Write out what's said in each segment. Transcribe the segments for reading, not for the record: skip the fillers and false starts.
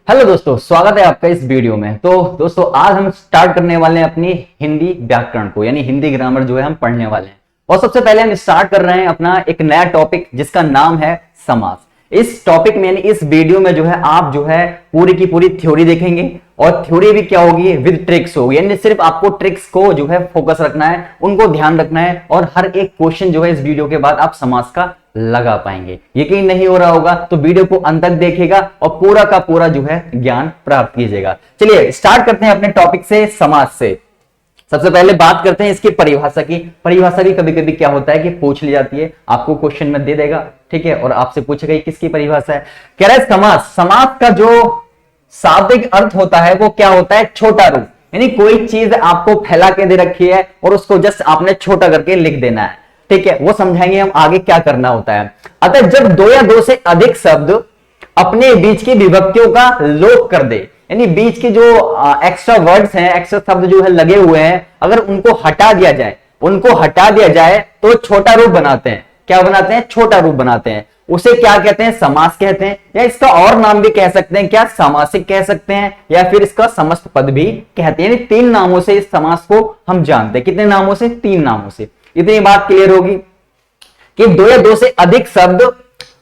Hello दोस्तों, स्वागत है आपका इस वीडियो में। तो दोस्तों आज हम स्टार्ट करने वाले हैं अपनी हिंदी व्याकरण को, यानी हिंदी ग्रामर जो है हम पढ़ने वाले हैं। और सबसे पहले हम स्टार्ट कर रहे हैं अपना एक नया टॉपिक जिसका नाम है समास। इस टॉपिक में यानी इस वीडियो में जो है आप जो है पूरी की पूरी थ्योरी देखेंगे और थ्योरी भी क्या होगी, विद ट्रिक्स होगी। यानी सिर्फ आपको ट्रिक्स को जो है फोकस रखना है, उनको ध्यान रखना है और हर एक क्वेश्चन जो है इस वीडियो के बाद आप समास का लगा पाएंगे। यकीन नहीं हो रहा होगा तो वीडियो को अंत तक देखिएगा और पूरा का पूरा जो है ज्ञान प्राप्त कीजिएगा। चलिए स्टार्ट करते हैं अपने टॉपिक से, समास से। सबसे पहले बात करते हैं इसकी परिभाषा की। परिभाषा भी कभी कभी क्या होता है कि पूछ ली जाती है, आपको क्वेश्चन में दे देगा, ठीक है, और आपसे पूछेगा किसकी परिभाषा है। कह रहा है समास, समास का जो शाब्दिक अर्थ होता है वो क्या होता है, छोटा रूप। यानी कोई चीज आपको फैला के दे रखी है और उसको जस्ट आपने छोटा करके लिख देना है, ठीक है। वो समझाएंगे हम आगे क्या करना होता है। अतः जब दो या दो से अधिक शब्द अपने बीच की विभक्तियों का लोप कर दे, यानी बीच के जो एक्स्ट्रा वर्ड्स हैं, एक्स्ट्रा शब्द जो है लगे हुए हैं, अगर उनको हटा दिया जाए तो छोटा रूप बनाते हैं। क्या बनाते हैं, छोटा रूप बनाते हैं। उसे क्या कहते हैं, समास कहते हैं, या इसका और नाम भी कह सकते हैं, क्या सामासिक कह सकते हैं, या फिर इसका समस्त पद भी कहते हैं। यानी तीन नामों से इस समास को हम जानते हैं। कितने नामों से, तीन नामों से। इतनी बात क्लियर होगी कि दो या दो से अधिक शब्द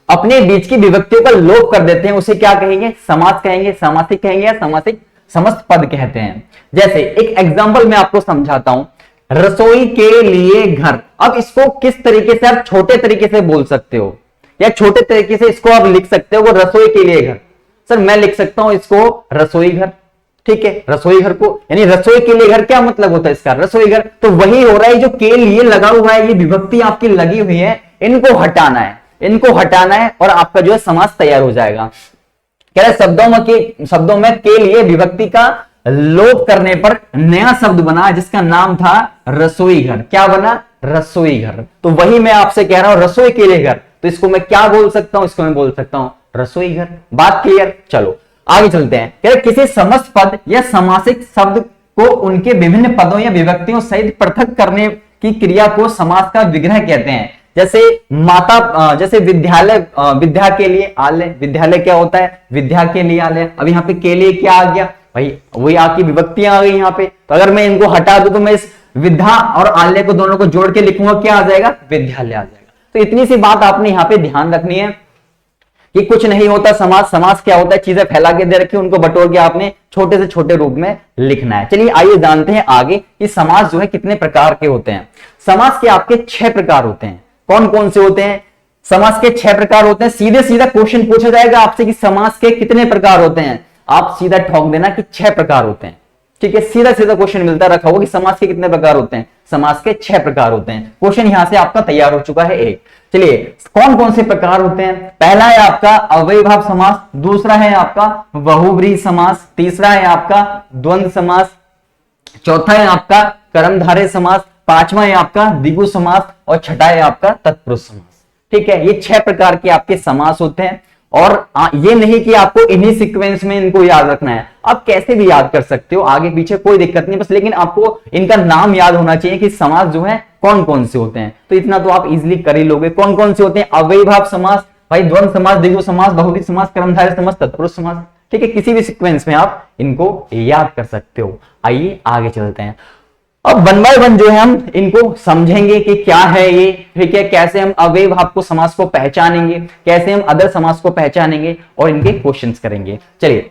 अपने बीच की विभक्तियों का लोप कर देते हैं, उसे क्या कहेंगे, समास कहेंगे, सामासिक कहेंगे, या सामासिक समस्त पद कहते हैं। जैसे एक एग्जांपल मैं आपको समझाता हूं, रसोई के लिए घर। अब इसको किस तरीके से आप छोटे तरीके से बोल सकते हो, या छोटे तरीके से इसको आप लिख सकते हो, वो रसोई के लिए घर। सर मैं लिख सकता हूं इसको रसोई घर, ठीक है। रसोई घर को, यानी रसोई के लिए घर क्या मतलब होता है इसका, रसोई घर। तो वही हो रहा है, जो के लिए लगा हुआ है, ये विभक्ति आपकी लगी हुई है, इनको हटाना है और आपका जो है समास तैयार हो जाएगा। कह रहे शब्दों में के लिए विभक्ति का लोप करने पर नया शब्द बना जिसका नाम था रसोई घर। क्या बना, रसोई घर। तो वही मैं आपसे कह रहा हूं, रसोई के लिए घर। तो इसको मैं क्या बोल सकता हूं, इसको मैं बोल सकता हूं रसोई घर। बात क्लियर। चलो आगे चलते हैं। कह रहे किसी समस्त पद या समासिक शब्द को उनके विभिन्न पदों या विभक्तियों सहित पृथक करने की क्रिया को समास का विग्रह कहते हैं। जैसे जैसे विद्यालय, विद्या के लिए आलय। विद्यालय क्या होता है, विद्या के लिए आलय। अब यहाँ पे के लिए क्या आ गया भाई, वही आपकी विभक्तियां आ गई यहाँ पे। तो अगर मैं इनको हटा दूं तो मैं इस विद्या और आलय को दोनों को जोड़ के लिखूंगा, क्या आ जाएगा, विद्यालय आ जाएगा। तो इतनी सी बात आपने यहाँ पे ध्यान रखनी है कि कुछ नहीं होता समास क्या होता है, चीजें फैला के दे रखी, उनको बटोर के आपने छोटे से छोटे रूप में लिखना है। चलिए आइए जानते हैं आगे कि समास जो है कितने प्रकार के होते हैं। समास के आपके 6 प्रकार होते हैं। कौन कौन से होते हैं, समास के 6 प्रकार होते हैं। सीधे सीधा क्वेश्चन पूछा जाएगा आपसे कि समास के कितने प्रकार होते हैं, आप सीधा ठोक देना कि 6 प्रकार होते हैं, ठीक है। सीधा सीधा क्वेश्चन मिलता रखा होगा कि समास के कितने प्रकार होते हैं, समास के 6 प्रकार होते हैं। क्वेश्चन यहां से आपका तैयार हो चुका है एक। चलिए कौन कौन से प्रकार होते हैं। पहला है आपका अव्ययीभाव समास, दूसरा है आपका बहुब्रीहि समास, तीसरा है आपका द्वंद्व समास, चौथा है आपका कर्मधारय समास, पांचवा है आपका द्विगु समास और छठा है आपका तत्पुरुष समास, ठीक है। ये 6 प्रकार के आपके समास होते हैं। और ये नहीं कि आपको इन्हीं सीक्वेंस में इनको याद रखना है, आप कैसे भी याद कर सकते हो, आगे पीछे कोई दिक्कत नहीं, बस लेकिन आपको इनका नाम याद होना चाहिए कि समास जो है कौन कौन से होते हैं। तो इतना तो आप इजीली कर ही लोगे। कौन कौन से होते हैं, अव्ययीभाव समास, भाई द्वंद्व समास, द्विगु समास, बहुब्रीहि समास, कर्मधारय समास, तत्पुरुष समास, ठीक है। किसी भी सीक्वेंस में आप इनको याद कर सकते हो। आइए आगे चलते हैं। अब वन बाय वन जो है हम इनको समझेंगे कि क्या है ये, ठीक है। कैसे हम अव्ययीभाव को समास को पहचानेंगे, कैसे हम अदर समास को पहचानेंगे और इनके क्वेश्चंस करेंगे। चलिए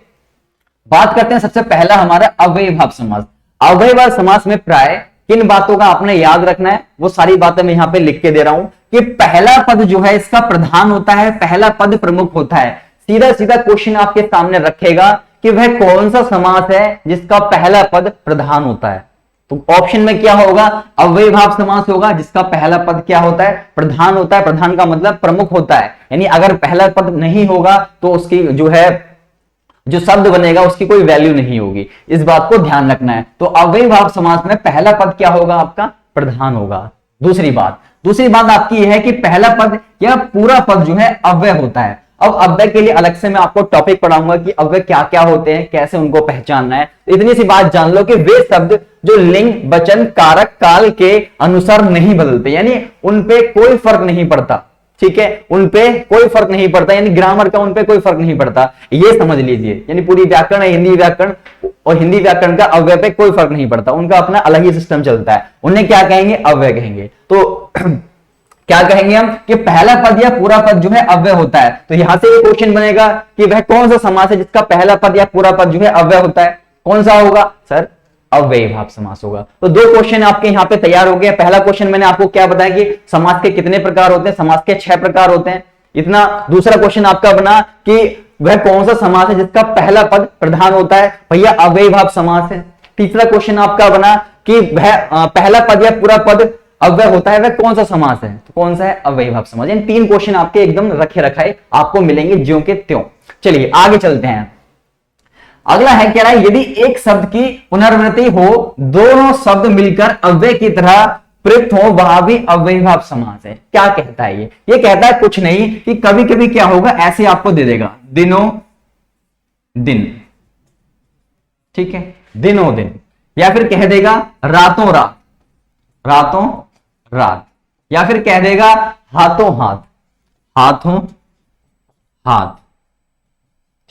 बात करते हैं। सबसे पहला हमारा अव्ययीभाव समास। अव्ययीभाव समास में प्राय किन बातों का आपने याद रखना है, वो सारी बातें मैं यहां पे लिख के दे रहा हूं कि पहला पद जो है इसका प्रधान होता है, पहला पद प्रमुख होता है। सीधा सीधा क्वेश्चन आपके सामने रखेगा कि वह कौन सा समास है जिसका पहला पद प्रधान होता है। तो ऑप्शन में क्या होगा, अव्ययीभाव समास होगा जिसका पहला पद क्या होता है, प्रधान होता है। प्रधान का मतलब प्रमुख होता है, यानी अगर पहला पद नहीं होगा तो उसकी जो है जो शब्द बनेगा उसकी कोई वैल्यू नहीं होगी। इस बात को ध्यान रखना है। तो अव्ययीभाव समास में पहला पद क्या होगा, आपका प्रधान होगा। दूसरी बात आपकी यह है कि पहला पद या पूरा पद जो है अव्यय होता है। अब अव्यय के लिए अलग से मैं आपको टॉपिक पढ़ाऊंगा कि अव्यय क्या क्या होते हैं, कैसे उनको पहचानना है। इतनी सी बात जान लो कि वे शब्द जो लिंग, वचन, कारक, काल के अनुसार नहीं बदलते, यानी उनपे कोई फर्क नहीं पड़ता, ठीक है, उनपे कोई फर्क नहीं पड़ता, यानी ग्रामर का उनपे कोई फर्क नहीं पड़ता, ये समझ लीजिए। यानी पूरी व्याकरण है, हिंदी व्याकरण और हिंदी व्याकरण का अव्यय पे कोई फर्क नहीं पड़ता, उनका अपना अलग ही सिस्टम चलता है। उन्हें क्या कहेंगे? अव्यय कहेंगे। तो क्या कहेंगे हम कि पहला पद या पूरा पद जो है अव्यय होता है। तो यहां से ये क्वेश्चन बनेगा कि वह कौन सा समास है जिसका पहला पद या पूरा पद जो है अव्यय होता है? कौन सा होगा सर? अव्ययीभाव समास होगा। तो दो क्वेश्चन आपके यहाँ पे तैयार हो गए। पहला क्वेश्चन मैंने आपको क्या बताया कि समास के कितने प्रकार होते हैं? समास के 6 प्रकार होते हैं, इतना। दूसरा क्वेश्चन आपका बना कि वह कौन सा समास है जिसका पहला पद प्रधान होता है? भैया अव्ययीभाव समास है। तीसरा क्वेश्चन आपका बना कि वह पहला पद या पूरा पद अव्यय होता है, वह कौन सा समास है? तो कौन सा है? अव्ययीभाव समास। इन 3 क्वेश्चन आपके एकदम रखे रखाए आपको मिलेंगे ज्यों के त्यों। चलिए आगे चलते हैं। अगला है, कह रहा है यदि एक शब्द की पुनरावृत्ति हो, दोनों शब्द मिलकर अव्यय की तरह प्रयुक्त हो, वह भी अव्ययीभाव समास है। क्या कहता है ये कहता है कुछ नहीं कि कभी कभी क्या होगा, ऐसे आपको दे देगा दिनों दिन, ठीक है, दिनों दिन, या फिर कह देगा रातों रात, रातों रात, या फिर कह देगा हाथों हाथ, हाथों हाथ,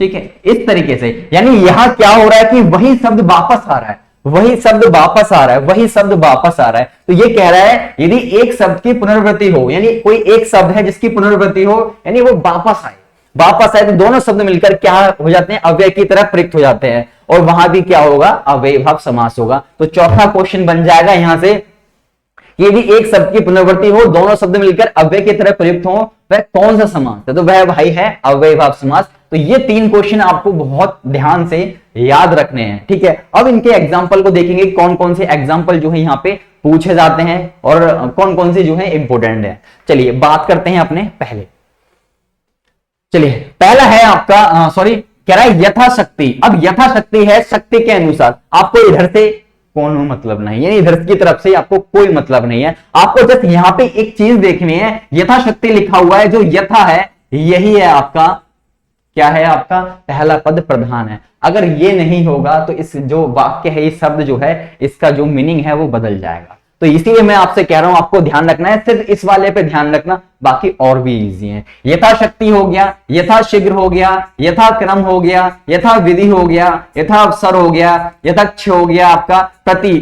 ठीक है, इस तरीके से। यानी यहां क्या हो रहा है कि वही शब्द वापस आ रहा है, वही शब्द वापस आ रहा है, वही शब्द वापस आ रहा है। तो ये कह रहा है यदि एक शब्द की पुनरावृत्ति हो, यानी कोई एक शब्द है जिसकी पुनरावृत्ति हो, यानी वो वापस आए, वापस आए, तो दोनों शब्द मिलकर क्या हो जाते हैं? अव्यय की तरह प्रयुक्त हो जाते हैं, और वहां भी क्या होगा? अव्ययीभाव समास होगा। तो चौथा क्वेश्चन बन जाएगा यहां से, यदि एक शब्द की पुनरावृत्ति हो, दोनों शब्द मिलकर अव्यय की तरह प्रयुक्त हो, वह कौन सा समास है? तो वह भाई है अव्ययीभाव समास। तो ये 3 क्वेश्चन आपको बहुत ध्यान से याद रखने हैं, ठीक है। अब इनके एग्जाम्पल को देखेंगे, कौन कौन से एग्जाम्पल जो है यहाँ पे पूछे जाते हैं और कौन कौन से जो है इंपोर्टेंट है। चलिए बात करते हैं अपने पहले। चलिए पहला है आपका सॉरी, कह रहा है यथाशक्ति। अब यथाशक्ति है शक्ति के अनुसार, आपको इधर से कौन मतलब नहीं, यानी इधर की तरफ से आपको कोई मतलब नहीं है। आपको जस्ट यहाँ पे एक चीज देखनी है, यथाशक्ति लिखा हुआ है, जो यथा है यही है आपका, क्या है आपका? पहला पद प्रधान है। अगर ये नहीं होगा तो इस जो वाक्य है, इस शब्द जो है, इसका जो मीनिंग है वो बदल जाएगा। तो इसीलिए मैं आपसे कह रहा हूं, आपको ध्यान रखना है, सिर्फ इस वाले पे ध्यान रखना, बाकी और भी इजी है। यथाशक्ति हो गया, यथाशीघ्र हो गया, यथाक्रम हो गया, यथा विधि हो गया, यथा अवसर हो गया, यथाक्ष हो गया आपका प्रति,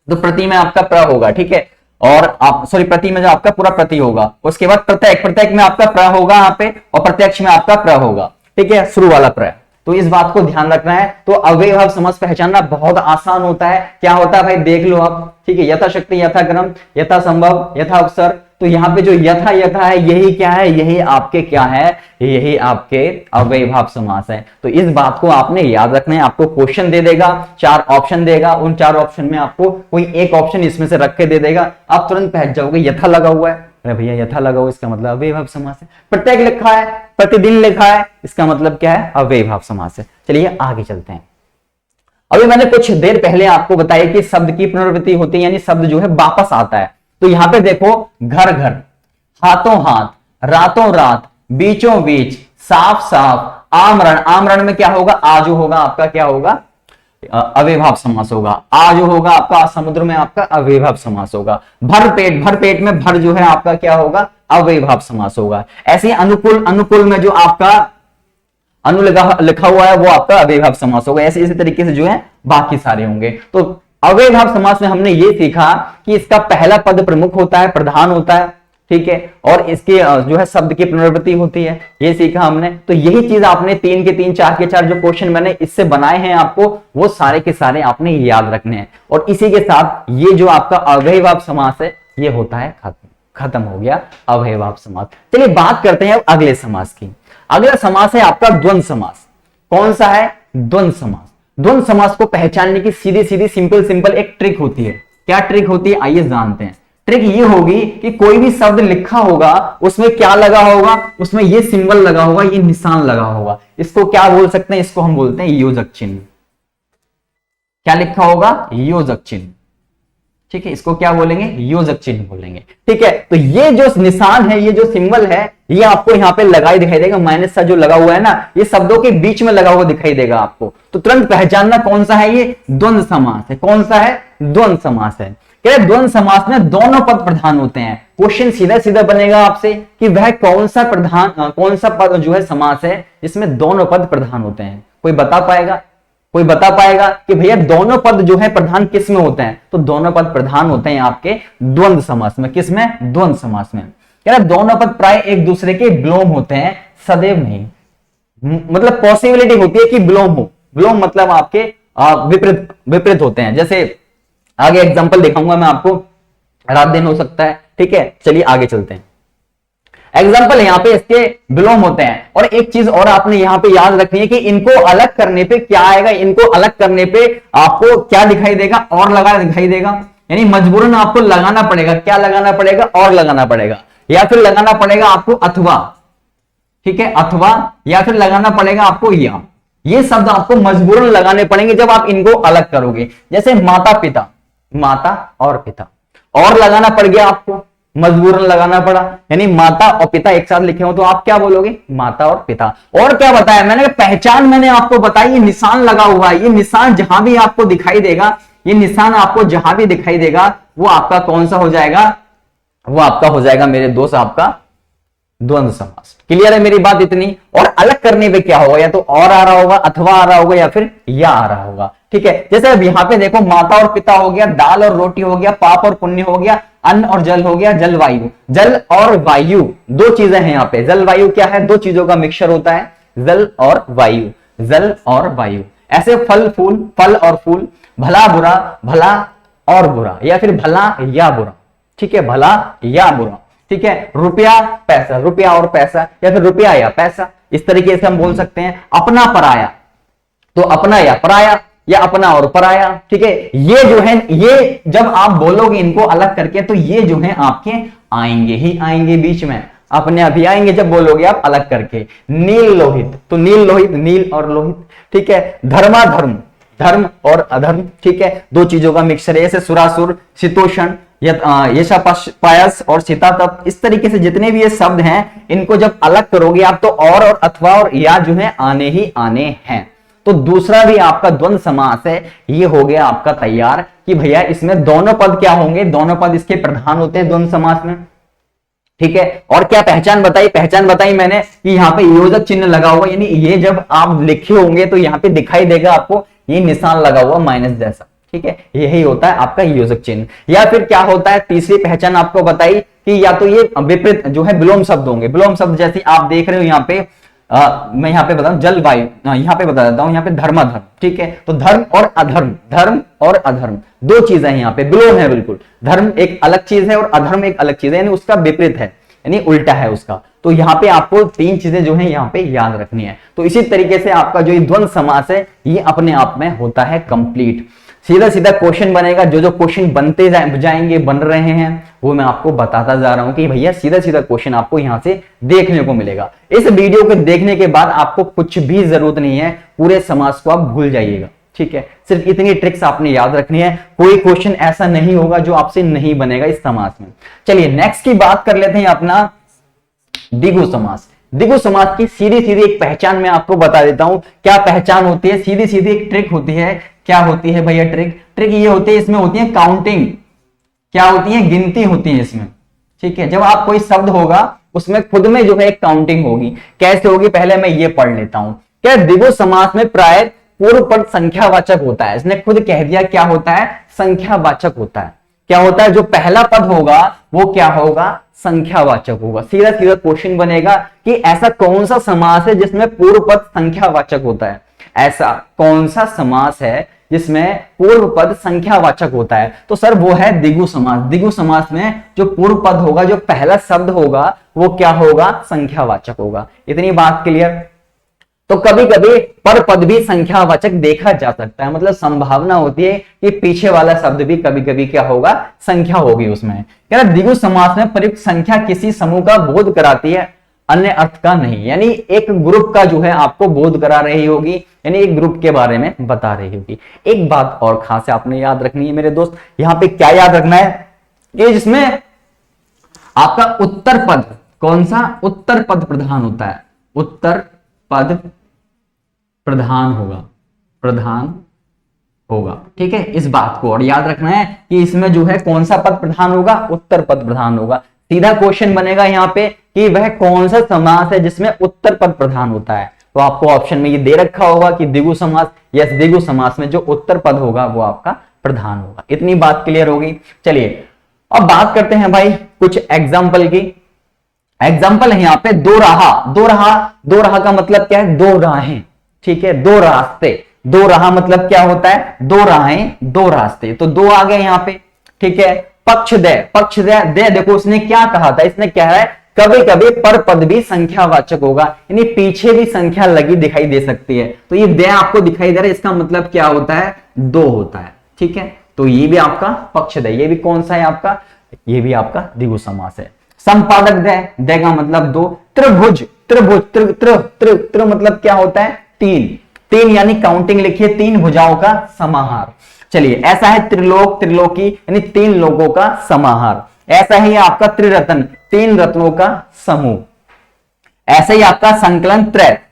तो प्रति में आपका प्र होगा, ठीक है। और आप सॉरी, प्रति में जो आपका पूरा प्रति होगा, उसके बाद प्रत्येक, प्रत्येक में आपका प्र होगा यहाँ पे, और प्रत्यक्ष में आपका प्र होगा, ठीक है, शुरू वाला प्र। तो इस बात को ध्यान रखना है। तो अव्ययीभाव समास पहचानना बहुत आसान होता है। क्या होता है भाई, देख लो आप, ठीक है, यथाशक्ति, यथाक्रम, यथा संभव, यथा अवसर। तो यहाँ पे जो यथा यथा है, यही क्या है? यही आपके क्या है? यही आपके अव्ययीभाव समास है। तो इस बात को आपने याद रखना है। आपको क्वेश्चन दे देगा, 4 ऑप्शन देगा, उन 4 ऑप्शन में आपको कोई एक ऑप्शन इसमें से रख के दे देगा, आप तुरंत पहच जाओगे यथा लगा हुआ है, अरे भैया यथा लगा हुआ, इसका मतलब अव्ययीभाव समास है। प्रत्येक लिखा है, प्रतिदिन लिखा है, इसका मतलब क्या है? अव्ययीभाव समास है। चलिए आगे चलते हैं। अभी मैंने कुछ देर पहले आपको बताया कि शब्द की पुनरावृत्ति होती है, यानी शब्द जो है वापस आता है। तो यहां पे देखो, घर घर, हाथों हाथ, रातों रात, बीचों बीच, साफ साफ, आमरण, आमरण में क्या होगा? आजो होगा आपका, क्या होगा? अव्ययीभाव समास होगा। आ जो होगा आपका, समुद्र में आपका अव्ययीभाव समास होगा। भर पेट, भर पेट में भर जो है आपका क्या होगा? अव्ययीभाव समास होगा। ऐसे अनुकूल, अनुकूल में जो आपका अनु लिखा हुआ है वो आपका अव्ययीभाव समास होगा। ऐसे इसी तरीके से जो है बाकी सारे होंगे। तो अव्ययीभाव समास में हमने ये सीखा कि इसका पहला पद प्रमुख होता है, प्रधान होता है, ठीक है, और इसके जो है शब्द की पुनरावृत्ति होती है, ये सीखा हमने। तो यही चीज आपने 3 के 3, 4 के 4 जो क्वेश्चन मैंने इससे बनाए हैं आपको, वो सारे के सारे आपने याद रखने हैं। और इसी के साथ ये जो आपका अव्ययीभाव समास है ये होता है खत्म हो गया अव्ययीभाव समास। चलिए बात करते हैं अब अगले समास की। अगला समास है आपका द्वंद्व समास। कौन सा है? द्वंद्व समास। द्वंद्व समास को पहचानने की सीधी सीधी सिंपल एक ट्रिक होती है। क्या ट्रिक होती है? आइए जानते हैं। ट्रिक ये होगी कि कोई भी शब्द लिखा होगा, उसमें क्या लगा होगा? उसमें ये सिंबल लगा होगा, ये निशान लगा होगा। इसको क्या बोल सकते हैं? इसको हम बोलते हैं योजक चिन्ह। क्या लिखा होगा? योजक चिन्ह, ठीक है, इसको क्या बोलेंगे? योजक चिन्ह बोलेंगे, ठीक है। तो ये जो निशान है, ये जो सिंबल है, ये आपको यहाँ पे लगाई दिखाई देगा, माइनस सा जो लगा हुआ है ना, ये शब्दों के बीच में लगा हुआ दिखाई देगा आपको। तो तुरंत पहचानना कौन सा है? ये द्वंद्व समास है। कौन सा है? द्वंद्व समास है। कह रहे द्वंद्व समास में दोनों पद प्रधान होते हैं। क्वेश्चन सीधा सीधा बनेगा आपसे कि वह कौन सा पद जो है समास है जिसमें दोनों पद प्रधान होते हैं। कोई बता पाएगा? कोई बता पाएगा कि भैया दोनों पद जो है प्रधान किस में होते हैं? तो दोनों पद प्रधान होते हैं आपके द्वंद्व समास में। किस में? द्वंद्व समास में। क्या दोनों पद प्राय एक दूसरे के विलोम होते हैं, सदैव नहीं। मतलब पॉसिबिलिटी होती है कि विलोम हो। विलोम मतलब आपके विपरीत विपरीत होते हैं। जैसे आगे एग्जांपल दिखाऊंगा मैं आपको, रात दिन हो सकता है। ठीक है, चलिए आगे चलते हैं। एग्जाम्पल यहाँ पे इसके विलोम होते हैं। और एक चीज और आपने यहाँ पे याद रखनी है कि इनको अलग करने पे क्या आएगा, इनको अलग करने पे आपको क्या दिखाई देगा? और लगा दिखाई देगा। यानी मजबूरन आपको लगाना पड़ेगा। क्या लगाना पड़ेगा? और लगाना पड़ेगा, या फिर लगाना पड़ेगा आपको अथवा। ठीक है, अथवा, या फिर लगाना पड़ेगा आपको या। ये शब्द आपको मजबूरन लगाने पड़ेंगे जब आप इनको अलग करोगे। जैसे माता पिता, माता और पिता, और लगाना पड़ गया आपको, मजबूरन लगाना पड़ा। यानी माता और पिता एक साथ लिखे हो तो आप क्या बोलोगे? माता और पिता। और क्या बताया मैंने? पहचान मैंने आपको बताई, ये निशान लगा हुआ है। ये निशान जहां भी आपको दिखाई देगा, ये निशान आपको जहां भी दिखाई देगा, वो आपका कौन सा हो जाएगा? वो आपका हो जाएगा मेरे दोस्त आपका द्वंद्व समास। क्लियर है मेरी बात इतनी? और अलग करने पे क्या होगा? या तो और आ रहा होगा, अथवा आ रहा होगा, या फिर या आ रहा होगा। ठीक है, जैसे अब यहां पे देखो, माता और पिता हो गया, दाल और रोटी हो गया, पाप और पुण्य हो गया, अन्न और जल हो गया, जलवायु। जल और वायु दो चीजें हैं यहाँ पे। जलवायु क्या है? दो चीजों का मिक्सचर होता है, जल और वायु। जल और वायु। ऐसे फल फूल, फल और फूल, भला बुरा, भला और बुरा, या फिर भला या बुरा। ठीक है, भला या बुरा। ठीक है, रुपया पैसा, रुपया और पैसा, या फिर रुपया या पैसा, इस तरीके से हम बोल सकते हैं। अपना पराया, तो अपना या पराया, या अपना और पराया। ठीक है, ये जो है, ये जब आप बोलोगे इनको अलग करके तो ये जो है आपके आएंगे ही आएंगे बीच में, अपने अभी आएंगे जब बोलोगे आप अलग करके। नील लोहित, तो नील लोहित, नील और लोहित। ठीक है, धर्माधर्म, धर्म और अधर्म। ठीक है, दो चीजों का मिक्सचर है। जैसे सुरासुर, शीतोषण, यशापायस और सीतातप, इस तरीके से जितने भी ये शब्द हैं इनको जब अलग करोगे आप तो और अथवा और या जो है आने ही आने हैं। तो दूसरा भी आपका द्वंद्व समास है, ये हो गया आपका तैयार कि भैया इसमें दोनों पद क्या होंगे? दोनों पद इसके प्रधान होते हैं द्वंद्व समास में। ठीक है, और क्या पहचान बताई? पहचान बताई मैंने कि यहाँ पे योजक चिन्ह लगा हुआ, यानी ये जब आप लिखे होंगे तो यहाँ पे दिखाई देगा आपको ये निशान लगा हुआ माइनस जैसा। ठीक है, यही होता है आपका योजक चिन्ह। या फिर क्या होता है? तीसरी पहचान आपको बताई कि या तो ये विपरीत जो है विलोम शब्द होंगे। विलोम शब्द जैसे आप देख रहे हो यहाँ पे, मैं यहाँ पे बताऊं जलवायु, यहाँ पे बता देता हूं, यहाँ पे धर्माधर्म। ठीक है, तो धर्म और अधर्म, धर्म और अधर्म दो चीजें हैं यहाँ पे, विलोम है बिल्कुल। धर्म एक अलग चीज है और अधर्म एक अलग चीज है, यानी उसका विपरीत है, यानी उल्टा है उसका। तो यहाँ पे आपको तीन चीजें जो है यहाँ पे याद रखनी है। तो इसी तरीके से आपका जो द्वंद्व समास है ये अपने आप में होता है कंप्लीट। सीधा सीधा क्वेश्चन बनेगा, जो क्वेश्चन बनते जाएंगे, बन रहे हैं, वो मैं आपको बताता जा रहा हूं कि भैया सीधा सीधा क्वेश्चन आपको यहां से देखने को मिलेगा। इस वीडियो को देखने के बाद आपको कुछ भी जरूरत नहीं है, पूरे समास को आप भूल जाइएगा। ठीक है, सिर्फ इतनी ट्रिक्स आपने याद रखनी है। कोई क्वेश्चन ऐसा नहीं होगा जो आपसे नहीं बनेगा इस समास में। चलिए नेक्स्ट की बात कर लेते हैं अपना द्विगु समास। द्विगु समास की सीधी सीधी एक पहचान मैं आपको बता देता हूं। क्या पहचान होती है? सीधी सीधी एक ट्रिक होती है। क्या होती है भैया ट्रिक? ट्रिक ये होती है, इसमें होती है काउंटिंग। क्या होती है? गिनती होती है इसमें। ठीक है, जब आप कोई शब्द होगा उसमें खुद में जो है एक काउंटिंग होगी। कैसे होगी? पहले मैं ये पढ़ लेता हूं। क्या द्विगु समास में प्राय पूर्व पद संख्यावाचक होता है। इसने खुद कह दिया क्या होता है? संख्यावाचक होता है। क्या होता है? जो पहला पद होगा वो क्या होगा? संख्यावाचक होगा। सीधा सीधा क्वेश्चन बनेगा कि ऐसा कौन सा समास है जिसमें पूर्व पद संख्यावाचक होता है? ऐसा कौन सा समास है जिसमें पूर्व पद संख्यावाचक होता है? तो सर वो है द्विगु समास। द्विगु समास में जो पूर्व पद होगा, जो पहला शब्द होगा वो क्या होगा? संख्यावाचक होगा। इतनी बात क्लियर? तो कभी कभी पर पद भी संख्यावाचक देखा जा सकता है, मतलब संभावना होती है कि पीछे वाला शब्द भी कभी कभी क्या होगा? संख्या होगी उसमें। क्या द्विगु समास में प्रयुक्त संख्या किसी समूह का बोध कराती है, अन्य अर्थ का नहीं। यानी एक ग्रुप का जो है आपको बोध करा रही होगी, यानी एक ग्रुप के बारे में बता रही होगी। एक बात और खास आपने याद रखनी है मेरे दोस्त, यहां पे क्या याद रखना है कि जिसमें आपका उत्तर पद, कौन सा? उत्तर पद प्रधान होता है। उत्तर पद प्रधान होगा, प्रधान होगा। ठीक है, इस बात को और याद रखना है कि इसमें जो है कौन सा पद प्रधान होगा, उत्तर पद प्रधान होगा। सीधा क्वेश्चन बनेगा यहाँ पे कि वह कौन सा समास है जिसमें उत्तर पद प्रधान होता है। तो आपको ऑप्शन में ये दे रखा होगा कि द्विगु समास। यस, द्विगु समास में जो उत्तर पद होगा वो आपका प्रधान होगा। इतनी बात क्लियर होगी। चलिए अब बात करते हैं भाई कुछ एग्जाम्पल की। एग्जाम्पल है यहाँ पे दो राह। दो राह का मतलब क्या है, दो राहें। ठीक है, दो रास्ते। दो राह मतलब क्या होता है, दो राहें, दो रास्ते। तो दो आ गए यहाँ पे। ठीक है, पक्ष दे देखो उसने क्या कहा था, इसने क्या है, कभी कभी पर पद भी संख्यावाचक होगा, यानी पीछे भी संख्या लगी दिखाई दे सकती है। तो ये दे आपको दिखाई दे रहा है, इसका मतलब क्या होता है, दो होता है। ठीक है, तो ये भी आपका पक्ष दे, ये भी कौन सा है आपका, ये भी आपका द्विगु समास है। संपादक दे का मतलब दो। त्रिभुज त्रि मतलब क्या होता है, तीन यानी काउंटिंग लिखिए, तीन भुजाओं का समाहार। चलिए, ऐसा है त्रिलोकी यानी तीन लोगों का समाहार। ऐसा ही आपका त्रिरत्न, तीन रत्नों का समूह। ऐसे ही आपका संकलन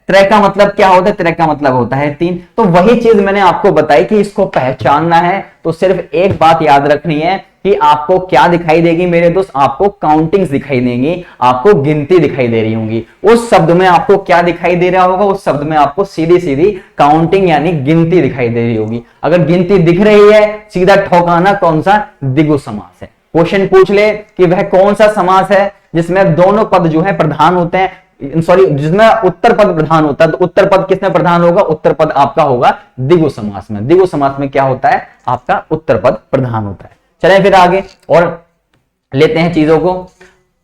त्रय का मतलब क्या होता है, त्रय का मतलब होता है तीन। तो वही चीज मैंने आपको बताई कि इसको पहचानना है तो सिर्फ एक बात याद रखनी है कि आपको क्या दिखाई देगी मेरे दोस्त, आपको काउंटिंग्स दिखाई देंगी, आपको गिनती दिखाई दे रही होंगी। उस शब्द में आपको क्या दिखाई दे रहा होगा, उस शब्द में आपको सीधी सीधी काउंटिंग यानी गिनती दिखाई दे रही होगी। अगर गिनती दिख रही है, सीधा ठोकाना कौन सा, द्विगु समास है। क्वेश्चन पूछ ले कि वह कौन सा समास है जिसमें दोनों पद जो है प्रधान होते हैं, सॉरी जिसमें उत्तर पद प्रधान होता है। तो उत्तर पद किसमें प्रधान होगा, उत्तर पद आपका होगा द्विगु समास में। द्विगु समास में क्या होता है, आपका उत्तर पद प्रधान होता है। चलें फिर आगे और लेते हैं चीजों को।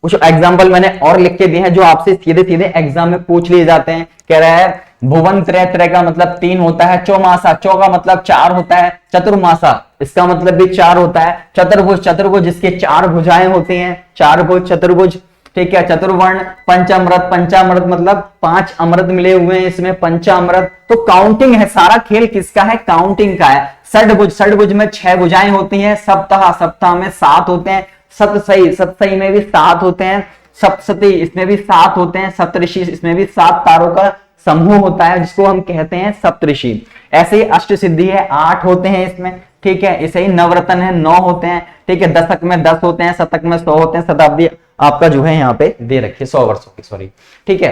कुछ एग्जाम्पल मैंने और लिख के दिए हैं जो आपसे सीधे सीधे एग्जाम में पूछ लिए जाते हैं। कह रहा है भुवन त्रय का मतलब तीन होता है। चौमासा, चौ का मतलब चार होता है। चतुर्मासा, इसका मतलब भी चार होता है। चतुर्भुज जिसके चार भुजाएं होती हैं, चार भुज चतुर्भुज। ठीक है, चतुर्वर्ण, पंचामृत मतलब पांच अमृत मिले हुए हैं इसमें, पंचामृत। तो काउंटिंग है, सारा खेल किसका है, काउंटिंग का है। षडभुज में छह भुजाएं होती हैं। सप्ताह में सात होते हैं। सतसई में भी सात होते हैं। सप्तशती इसमें भी सात होते हैं। सप्तऋषि इसमें भी सात तारों का समूह होता है जिसको हम कहते हैं सप्तऋषि। ऐसे ही अष्ट सिद्धि है, 8 होते हैं इसमें। ठीक है, ऐसे ही नवरत्न है, 9 होते हैं। ठीक है, दशक में 10 होते हैं, शतक में 100 होते हैं। शताब्दी आपका जो है यहाँ पे दे रखी है 100 वर्षों की, सॉरी। ठीक है,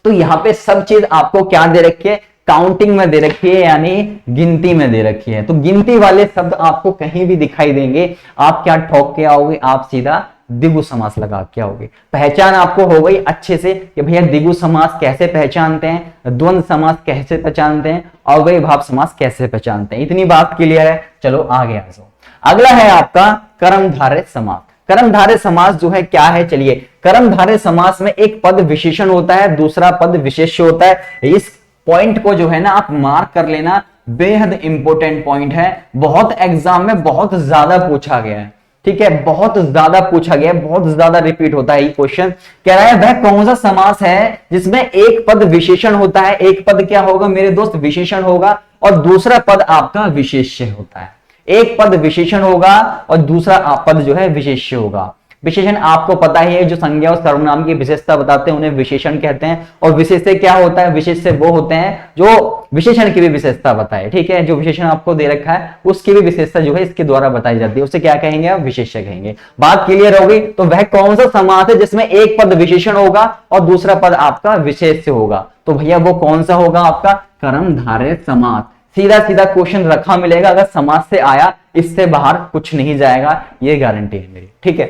तो यहाँ पे सब चीज आपको क्या दे रखी है, काउंटिंग में दे रखी है यानी गिनती में दे रखी है। तो गिनती वाले शब्द आपको कहीं भी दिखाई देंगे, आप क्या ठोक के आओगे, आप सीधा द्विगु समास लगा के आओगे। पहचान आपको हो गई अच्छे से कि भैया द्विगु समास कैसे पहचानते हैं, द्वंद्व समास कैसे पहचानते हैं, अव्ययीभाव समास कैसे पहचानते हैं। इतनी बात क्लियर है। चलो आगे आ जाओ। अगला है आपका कर्मधारय समास। कर्मधारय समास जो है क्या है, चलिए। कर्मधारय समास में एक पद विशेषण होता है, दूसरा पद विशेष्य होता है। इस पॉइंट को जो है ना आप मार्क कर लेना, बेहद इंपॉर्टेंट पॉइंट है। बहुत एग्जाम में बहुत ज्यादा पूछा गया है। ठीक है, बहुत ज्यादा पूछा गया है, बहुत ज्यादा रिपीट होता है ये क्वेश्चन। कह रहा है वह कौन सा समास है जिसमें एक पद विशेषण होता है, एक पद क्या होगा मेरे दोस्त, विशेषण होगा, और दूसरा पद आपका विशेष्य होता है। एक पद विशेषण होगा और दूसरा पद जो है विशेष्य होगा। विशेषण आपको पता ही है, जो संज्ञा और सर्वनाम की विशेषता बताते हैं उन्हें विशेषण कहते हैं। और विशेष्य क्या होता है, विशेष्य वो होते हैं जो विशेषण की भी विशेषता बताए। ठीक है, जो विशेषण आपको दे रखा है उसकी भी विशेषता जो है इसके द्वारा बताई जाती है, उसे क्या कहेंगे आप, विशेष्य कहेंगे। बात क्लियर हो गई। तो वह कौन सा समास है जिसमें एक पद विशेषण होगा और दूसरा पद आपका विशेष्य होगा। तो भैया वो कौन सा होगा, आपका कर्मधारय समास। सीधा सीधा क्वेश्चन रखा मिलेगा, अगर समास से आया इससे बाहर कुछ नहीं जाएगा, ये गारंटी है मेरी। ठीक है,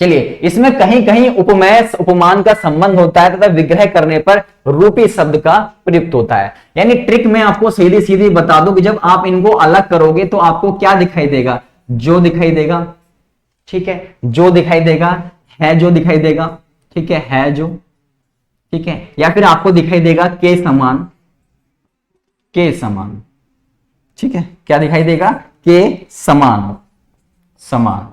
चलिए। इसमें कहीं कहीं उपमेय उपमान का संबंध होता है तथा विग्रह करने पर रूपी शब्द का प्रयुक्त होता है। यानी ट्रिक में आपको सीधी सीधी बता दूं कि जब आप इनको अलग करोगे तो आपको क्या दिखाई देगा, जो दिखाई देगा। ठीक है, जो दिखाई देगा, है जो दिखाई देगा। ठीक है जो। ठीक है, या फिर आपको दिखाई देगा के समान, के समान। ठीक है, क्या दिखाई देगा, के समान, समान।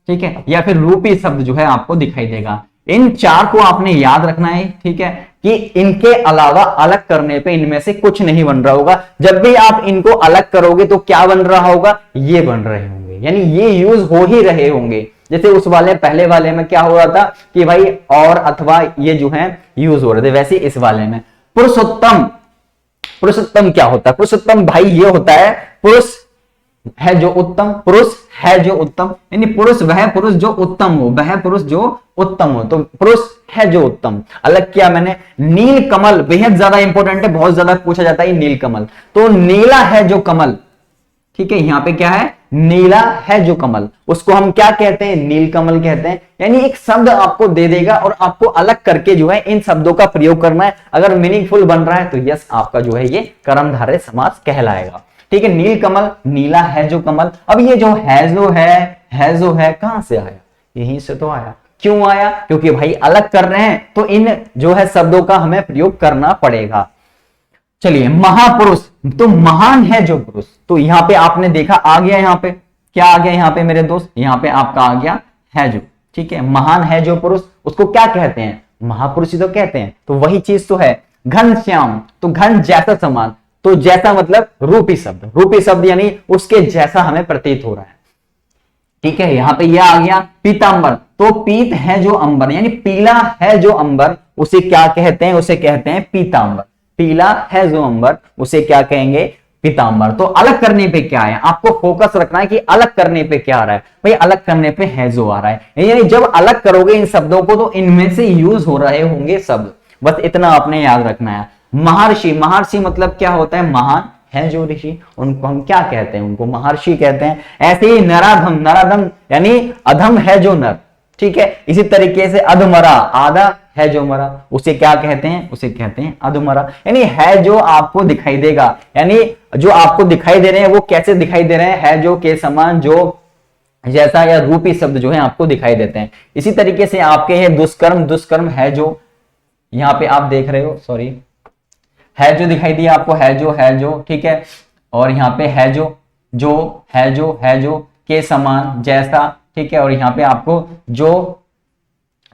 ठीक है, या फिर रूपी शब्द जो है आपको दिखाई देगा। इन चार को आपने याद रखना है। ठीक है, कि इनके अलावा अलग करने पे इनमें से कुछ नहीं बन रहा होगा। जब भी आप इनको अलग करोगे तो क्या बन रहा होगा, ये बन रहे होंगे, यानी ये यूज हो ही रहे होंगे। जैसे उस वाले पहले वाले में क्या हो रहा था कि भाई और अथवा ये जो है यूज हो रहे थे, वैसे इस वाले में पुरुषोत्तम पुरुषोत्तम क्या होता है? पुरुषोत्तम भाई ये होता है, पुरुष है जो उत्तम, पुरुष है जो उत्तम, यानी पुरुष वह पुरुष जो उत्तम हो, वह पुरुष जो उत्तम हो, तो पुरुष है जो उत्तम। अलग किया मैंने। नील कमल बेहद ज्यादा इंपॉर्टेंट है, बहुत ज्यादा पूछा जाता है नील कमल, तो नीला है जो कमल, ठीक है, यहां पे क्या है? नीला है जो कमल, उसको हम क्या कहते हैं? नील कमल कहते हैं। यानी एक शब्द आपको दे देगा और आपको अलग करके जो है इन शब्दों का प्रयोग करना है। अगर मीनिंगफुल बन रहा है तो यस, आपका जो है ये कर्मधारय समास कहलाएगा। ठीक है, नील कमल, नीला है जो कमल। अब ये जो है कहां से आया? यहीं से तो आया। क्यों आया? क्योंकि भाई अलग कर रहे हैं तो इन जो है शब्दों का हमें प्रयोग करना पड़ेगा। चलिए, महापुरुष, तो महान है जो पुरुष, तो यहां पे आपने देखा आ गया, यहां पे क्या आ गया? यहां पे मेरे दोस्त, यहां पे आपका आ गया है जो। ठीक है, महान है जो पुरुष, उसको क्या कहते हैं? महापुरुष ही तो कहते हैं। तो वही चीज तो है। घनश्याम, तो घन जैसा समान, तो जैसा मतलब रूपी शब्द, रूपी शब्द यानी उसके जैसा हमें प्रतीत हो रहा है। ठीक है, यहां पे यह आ गया। पीतांबर, तो पीत है जो अंबर, यानी पीला है जो अंबर, उसे क्या कहते हैं? उसे कहते हैं पीतांबर। पीला है जो अंबर, उसे क्या कहेंगे? पीतांबर। तो अलग करने पे क्या है? आपको फोकस रखना है कि अलग करने पे क्या आ रहा है। भाई अलग करने पे है जो आ रहा है, यानी जब अलग करोगे इन शब्दों को तो इनमें से यूज हो रहे होंगे शब्द, बस इतना आपने याद रखना है। महर्षि, महर्षि मतलब क्या होता है? महान है जो ऋषि, उनको हम क्या कहते हैं? उनको महर्षि कहते हैं। ऐसे ही नराधम, नराधम यानी अधम है जो नर, ठीक है। इसी तरीके से अधमरा, आधा है जो मरा, उसे क्या कहते हैं? उसे कहते हैं अधमरा। यानी है जो आपको दिखाई देगा, यानी जो आपको दिखाई दे रहे हैं वो कैसे दिखाई दे रहे हैं? है जो के समान, जो जैसा, या रूपी शब्द जो है आपको दिखाई देते हैं। इसी तरीके से आपके है दुष्कर्म, दुष्कर्म है जो, यहां पे आप देख रहे हो, सॉरी, है जो दिखाई दिया आपको, है जो, ठीक है। और यहाँ पे है जो है जो के समान, जैसा, ठीक है। और यहाँ पे आपको जो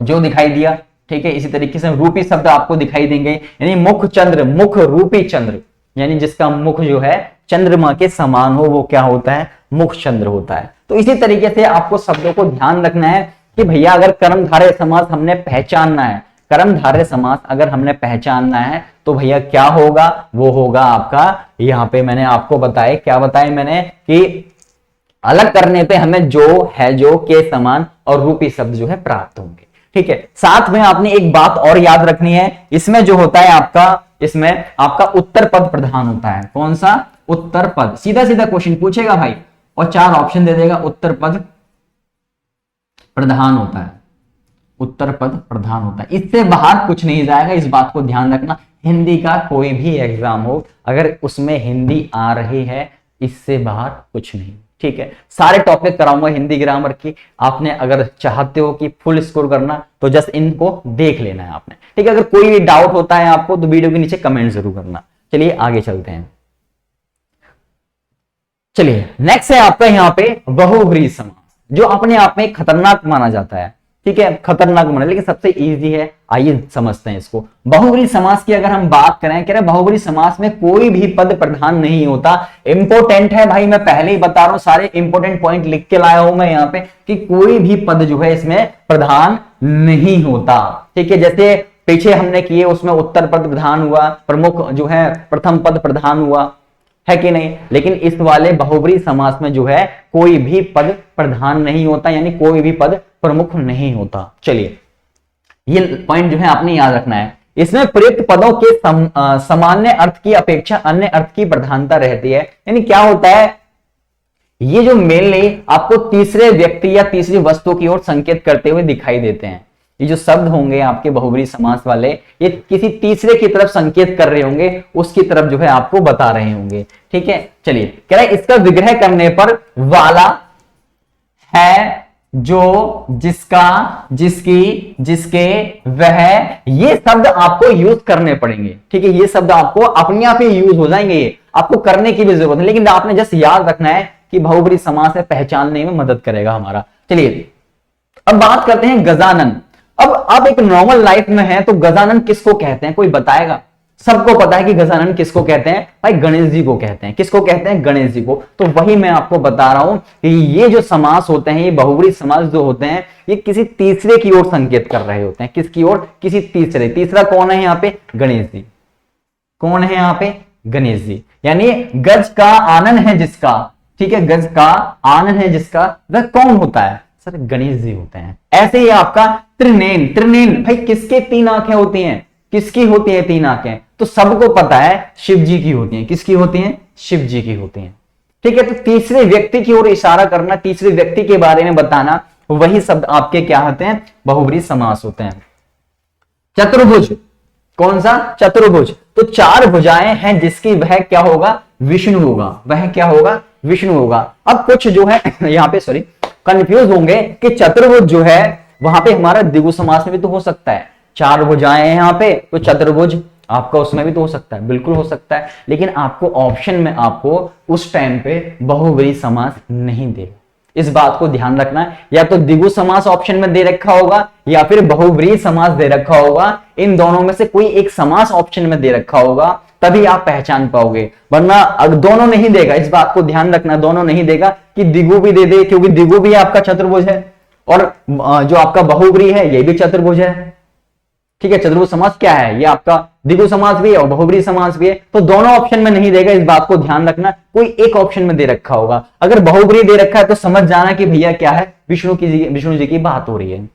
दिखाई दिया, ठीक है। इसी तरीके से रूपी शब्द आपको दिखाई देंगे, यानी मुख चंद्र, मुख रूपी चंद्र, यानी जिसका मुख जो है चंद्रमा के समान हो, वो क्या होता है? मुख चंद्र होता है। तो इसी तरीके से आपको शब्दों को ध्यान रखना है कि भैया अगर कर्मधारय समास हमने पहचानना है, कर्मधारय समास अगर हमने पहचानना है तो भैया क्या होगा? वो होगा आपका, यहां पे मैंने आपको बताया, क्या बताया मैंने, कि अलग करने पे हमें जो है जो के समान और रूपी शब्द जो है प्राप्त होंगे। ठीक है, साथ में आपने एक बात और याद रखनी है, इसमें जो होता है आपका, इसमें आपका उत्तर पद प्रधान होता है। कौन सा? उत्तर पद। सीधा सीधा क्वेश्चन पूछेगा भाई और 4 ऑप्शन दे देगा, उत्तर पद प्रधान होता है, उत्तर पद प्रधान होता है। इससे बाहर कुछ नहीं जाएगा, इस बात को ध्यान रखना। हिंदी का कोई भी एग्जाम हो, अगर उसमें हिंदी आ रही है, इससे बाहर कुछ नहीं। ठीक है, सारे टॉपिक कराऊंगा हिंदी ग्रामर की। आपने अगर चाहते हो कि फुल स्कोर करना तो जस्ट इनको देख लेना है आपने। ठीक है, अगर कोई भी डाउट होता है आपको तो वीडियो के नीचे कमेंट जरूर करना। चलिए आगे चलते हैं। चलिए नेक्स्ट है आपका यहाँ पे बहुव्रीहि समास, जो अपने आप में खतरनाक माना जाता है। ठीक है, खतरनाक माना, लेकिन सबसे इजी है। आइए समझते हैं इसको। बहुव्रीहि समास की अगर हम बात करें, कह रहे बहुव्रीहि समास में कोई भी पद प्रधान नहीं होता। इंपॉर्टेंट है भाई, मैं पहले ही बता रहा हूं, सारे इंपॉर्टेंट पॉइंट लिख के लाया हूं मैं यहाँ पे, कि कोई भी पद जो है इसमें प्रधान नहीं होता। ठीक है, जैसे पीछे हमने किए उसमें उत्तर पद प्रधान हुआ, प्रमुख जो है प्रथम पद प्रधान हुआ, है कि नहीं। लेकिन इस वाले बहुव्रीहि समास में जो है कोई भी पद प्रधान नहीं होता, यानी कोई भी पद प्रमुख नहीं होता। चलिए ये पॉइंट जो है आपने याद रखना है। इसमें प्रयुक्त पदों के सामान्य अर्थ की अपेक्षा अन्य अर्थ की प्रधानता रहती है। यानी क्या होता है, ये जो मेनली आपको तीसरे व्यक्ति या तीसरी वस्तु की ओर संकेत करते हुए दिखाई देते हैं। ये जो शब्द होंगे आपके बहुव्रीहि समास वाले, ये किसी तीसरे की तरफ संकेत कर रहे होंगे, उसकी तरफ जो है आपको बता रहे होंगे। ठीक है, चलिए कह रहे इसका विग्रह करने पर वाला, है, जो, जिसका, जिसकी, जिसके, वह, ये शब्द आपको यूज करने पड़ेंगे। ठीक है, ये शब्द आपको अपने आप ही यूज हो जाएंगे, ये आपको करने की भी जरूरत है, लेकिन आपने जस्ट याद रखना है कि बहुव्रीहि समास है, पहचानने में मदद करेगा हमारा। चलिए अब बात करते हैं गजानन। अब एक नॉर्मल लाइफ में है तो गजानन किसको कहते हैं, कोई बताएगा? सबको पता है कि गजानन किसको कहते हैं, भाई गणेश जी को कहते हैं। किसको कहते हैं? गणेश जी को। तो वही मैं आपको बता रहा हूं कि ये जो समास होते हैं, ये बहुव्रीहि समास जो होते हैं, ये किसी तीसरे की ओर संकेत कर रहे होते हैं। किसकी ओर? किसी तीसरे। तीसरा कौन है यहाँ पे? गणेश जी। कौन है यहाँ पे? गणेश जी। यानी गज का आनन है जिसका, ठीक है, गज का आनन है जिसका, वह कौन होता है? सर गणेश जी होते हैं। ऐसे ही आपका त्रिनेन, त्रिनेन भाई किसके 3 आंखें होती हैं? किसकी होती है 3 आंखें? तो सबको पता है शिव जी की होती हैं। किसकी होती हैं? शिव जी की होती हैं। ठीक है, तो तीसरे व्यक्ति की ओर इशारा करना, तीसरे व्यक्ति के बारे में बताना, वही शब्द आपके क्या होते हैं? बहुब्रीहि समास होते हैं। चतुर्भुज, कौन सा? चतुर्भुज। तो 4 भुजाएं हैं जिसकी वह क्या होगा? विष्णु होगा। वह क्या होगा? विष्णु होगा। अब कुछ जो है यहाँ पे सॉरी कंफ्यूज होंगे कि चतुर्भुज जो है वहां पे हमारा द्विगु समास में भी तो हो सकता है। 4 भुजाएं हैं यहाँ पे, तो चतुर्भुज आपका उसमें भी तो हो सकता है, बिल्कुल हो सकता है। लेकिन आपको ऑप्शन में आपको उस टाइम पे बहुव्रीहि समास नहीं देगा। इस बात को ध्यान रखना, या तो द्विगु समास ऑप्शन में दे रखा होगा या फिर बहुव्रीहि समास दे रखा होगा। इन दोनों में से कोई एक समास ऑप्शन में दे रखा होगा, तभी आप पहचान पाओगे। वरना अगर दोनों नहीं देगा, इस बात को ध्यान रखना, दोनों नहीं देगा कि द्विगु भी दे दे, क्योंकि द्विगु भी आपका चतुर्भुज है और जो आपका बहुव्रीहि है ये भी चतुर्भुज है। ठीक है, चतुर्भुज समास क्या है? ये आपका द्विगु समास भी है और बहुव्रीहि समास भी है। तो दोनों ऑप्शन में नहीं देगा, इस बात को ध्यान रखना, कोई एक ऑप्शन में दे रखा होगा। अगर बहुव्रीहि दे रखा है तो समझ जाना कि भैया क्या है, विष्णु जी की बात हो रही है।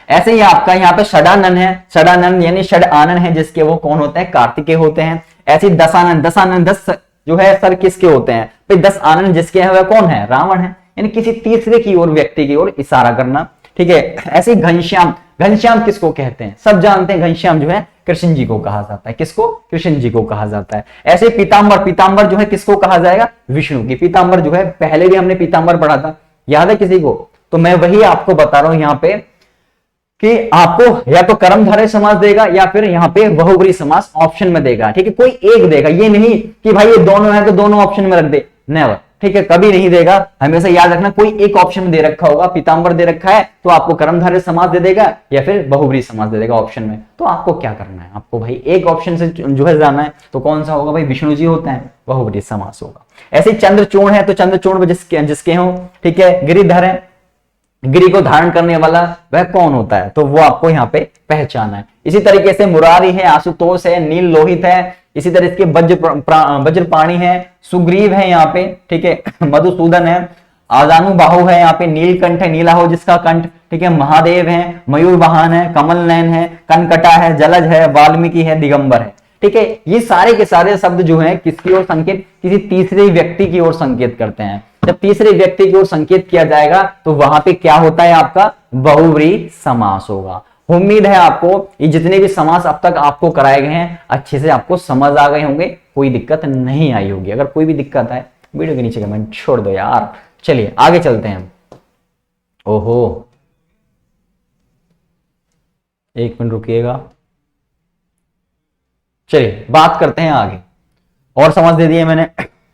ऐसे ही आपका यहाँ पे षडानन है, षडानन यानी षड आनन है जिसके, वो कौन होते हैं? कार्तिकेय होते हैं। ऐसे दशानन, दशानन 10 जो है सर किसके होते हैं? तो 10 आनन जिसके हैं वह कौन है? रावण है। यानी किसी तीसरे की ओर, व्यक्ति की ओर इशारा करना। ठीक है, ऐसे ही घनश्याम, घनश्याम किसको कहते हैं? सब जानते हैं घनश्याम जो है कृष्ण जी को कहा जाता है। किसको? कृष्ण जी को कहा जाता है। ऐसे पीतांबर, पीतांबर जो है किसको कहा जाएगा? विष्णु की। पीतांबर जो है पहले भी हमने पीतांबर पढ़ा था, याद है किसी को? तो मैं वही आपको बता रहा हूं यहाँ पे कि आपको या तो कर्मधारय समास देगा या फिर यहाँ पे बहुव्रीहि समास ऑप्शन में देगा। ठीक है, कोई एक देगा, ये नहीं कि भाई ये दोनों है तो दोनों ऑप्शन में रख दे, नेवर। ठीक है, कभी नहीं देगा। हमेशा याद रखना कोई एक ऑप्शन में दे रखा होगा। पीतांबर दे रखा है तो आपको कर्मधारय समास दे देगा या फिर बहुव्रीहि समास दे देगा ऑप्शन में। तो आपको क्या करना है? आपको भाई एक ऑप्शन से जो है जाना है। तो कौन सा होगा भाई? विष्णु जी होते हैं, बहुव्रीहि समास होगा। ऐसे चंद्रचूड़ है तो चंद्रचूड़ जिसके हो, ठीक है, गिरिधर है, गिरि को धारण करने वाला वह कौन होता है? तो वो आपको यहाँ पे पहचाना है। इसी तरीके से मुरारी है, आशुतोष है, नील लोहित है, इसी तरह इसके वज्रपाणि है, सुग्रीव है यहाँ पे, ठीक है, मधुसूदन है, आजानुबाहु है, यहाँ पे नीलकंठ है, नीलाहो जिसका कंठ, ठीक है, महादेव है, मयूर वाहन है, कमल नयन है, कनकटा है, जलज है, वाल्मीकि है, दिगंबर है। ठीक है, ये सारे के सारे शब्द जो है किसकी ओर संकेत? किसी तीसरे व्यक्ति की ओर संकेत करते हैं। जब तीसरे व्यक्ति की ओर संकेत किया जाएगा तो वहां पे क्या होता है? आपका बहुव्रीहि समास होगा। उम्मीद है आपको ये जितने भी समास अब तक आपको कराए गए हैं अच्छे से आपको समझ आ गए होंगे, कोई दिक्कत नहीं आई होगी। अगर कोई भी दिक्कत है वीडियो के नीचे कमेंट छोड़ दो यार। चलिए आगे चलते हैं। ओहो, एक मिनट रुकिएगा। चलिए बात करते हैं आगे। और समास दे दिए मैंने।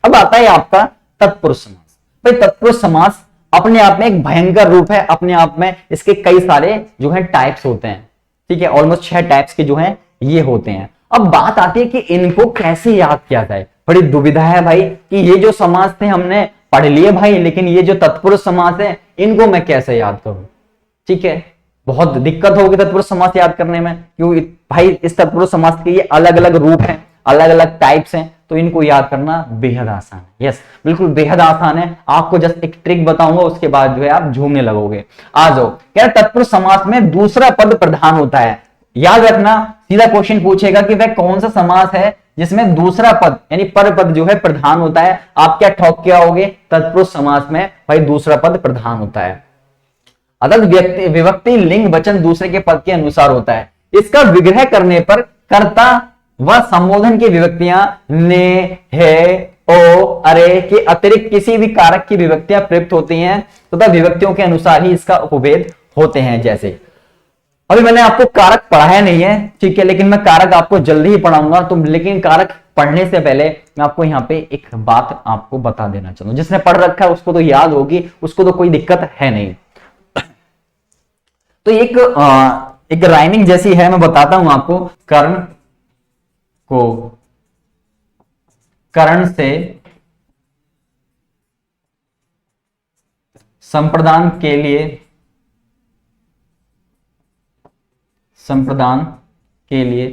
अब आता है आपका तत्पुरुष समास। भाई तत्पुरुष समास अपने आप में एक भयंकर रूप है, अपने आप में इसके कई सारे जो है टाइप्स होते हैं। ठीक है, ऑलमोस्ट 6 टाइप्स के जो है ये होते हैं। अब बात आती है कि इनको कैसे याद किया जाए। बड़ी दुविधा है भाई कि ये जो समास थे हमने पढ़ लिए भाई, लेकिन ये जो तत्पुरुष समास है इनको मैं कैसे याद करूं? ठीक है, बहुत दिक्कत होगी तत्पुरुष समास याद करने में, क्योंकि भाई इस तत्पुरुष समास के ये अलग अलग रूप हैं, अलग अलग टाइप्स हैं, तो इनको याद करना बेहद आसान है। यस, बिल्कुल बेहद आसान है। आपको जस्ट एक ट्रिक बताऊंगा, उसके बाद जो है आप झूमने लगोगे। आ जाओ। क्या तत्पुरुष समास में दूसरा पद प्रधान होता है? याद रखना, सीधा क्वेश्चन पूछेगा कि वह कौन सा समास है जिसमें दूसरा पद यानी पर पद जो है प्रधान होता है। आप क्या ठोक के आओगे? तत्पुरुष समास में भाई दूसरा पद प्रधान होता है। अतः व्यक्ति विभक्ति लिंग वचन दूसरे के पद के अनुसार होता है। इसका विग्रह करने पर कर्ता व संबोधन की विभक्तियां ने, है, ओ, अरे के अतिरिक्त किसी भी कारक की विभक्तियां प्रयुक्त होती हैं तथा तो विभक्तियों के अनुसार ही इसका उपभेद होते हैं। जैसे अभी मैंने आपको कारक पढ़ाया नहीं है, ठीक है, लेकिन मैं कारक आपको जल्दी ही पढ़ाऊंगा। तो लेकिन कारक पढ़ने से पहले मैं आपको यहाँ पे एक बात आपको बता देना चाहता हूं। जिसने पढ़ रखा है उसको तो याद होगी, उसको तो कोई दिक्कत है नहीं। तो एक राइमिंग जैसी है, मैं बताता हूं आपको। कर्ण को कर्ण से संप्रदान के लिए